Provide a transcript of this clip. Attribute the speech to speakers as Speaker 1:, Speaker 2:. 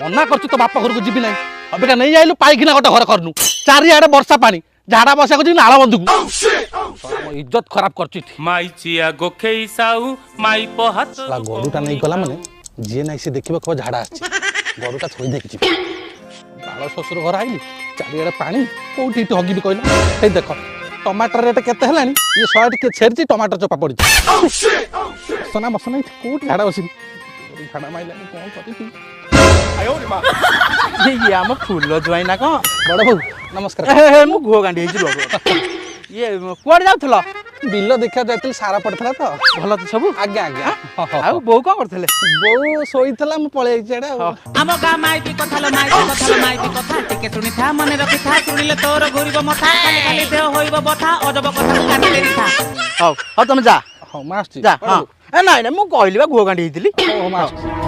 Speaker 1: मना कर तो बापा घर को जीवी ना अबिका नहीं आइलु पाइकिना गोटे घर करनु चारिआडे वर्षा पानी झाड़ा बसा को नाला बंधु इज्जत खराब कर
Speaker 2: माई चिया गोखेई साउ माई पहात
Speaker 1: गरुटा नहीं गला माने जी ना से देखिबो कब झाड़ा आछि गरुटा थोड़ी देखि बाल ससुर घर आइली चारिआडे पानी कोठी हगी भी कहला हे देख टमाटर रेट केते हलानी ये 100 के छेरची टमाटर चोपा पड़ी सोना मसना कोठी झाड़ा बसी झाड़ा माइलानी कोन करी आयो रे मां
Speaker 3: ये आम फूल ज्वाई ना कौन
Speaker 1: बड़ बहु नमस्कार
Speaker 3: मु घो गांडी ये कुआड़े जाउथलो
Speaker 1: बिल देखा जाइतिल सारा पड़थला तो
Speaker 3: भल तो सब
Speaker 1: आज्ञा आज्ञा
Speaker 3: आउ बो का करथले
Speaker 1: बो सोइतला मु पळे जेडा
Speaker 4: हम गा माइती कथा टिके सुनी था मने रखि था सुनिले तोर घुरिबो मथा खाली खाली देह होइबो बथा अजब कथा काटी देरी था
Speaker 3: हौ तुम जा
Speaker 1: हां मास्टर
Speaker 3: जा हां ए नाइ ना मु कहली बा घो गांडी हितली
Speaker 1: ओ मास्टर